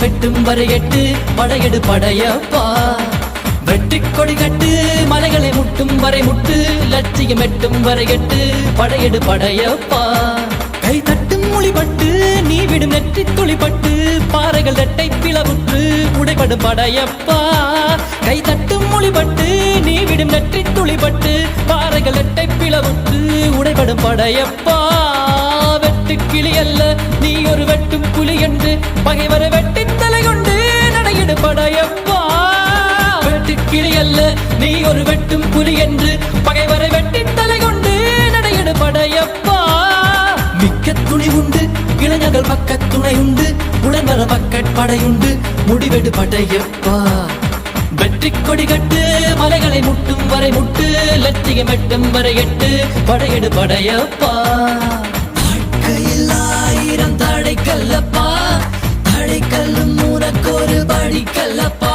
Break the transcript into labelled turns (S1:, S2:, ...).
S1: வெட்டும் வரை எட்டு படையெடு படையப்பா வெற்றி கொடி கட்டு மலைகளை முட்டும் வரை முட்டு லட்சியம் எட்டும் வரை எட்டு படையெடு படையப்பா கை தட்டும் மொழிபட்டு நீ விடும் நெற்றி துளிப்பட்டு பாறைகள் ரெட்டை பிளவுற்று உடைபடும் படையப்பா கை தட்டும் மொழிபட்டு நீ விடும் நெற்றி துளிப்பட்டு பாறைகள் ரெட்டை பிளவுற்று உடைபடும் படையப்பா வெட்டு கிளி அல்ல நீ ஒரு வெட்டும் புலி என்று பகைவரை வெட்டி தலை கொண்டு நடையிடு படையப்பா வெட்டு கிளி அல்ல நீ ஒரு வெட்டும் புலி என்று பகைவரை வெட்டி தலை கொண்டு நடையிடு படையப்பா மிக்க துணி உண்டு இளைஞர்கள் பக்க துணை உண்டு உடன்வர பக்கட் படையுண்டு முடிவெடு படையப்பா வெற்றி கொடி கட்டு மலைகளை முட்டும் வரை முட்டு லட்சியம் எட்டும் வரை எட்டு படையெடு படையப்பா வாழ்க்கையில் ஆயிரம் தடை கல்லப்பா தடை கல்லும் உனக்கொரு படி கல்லப்பா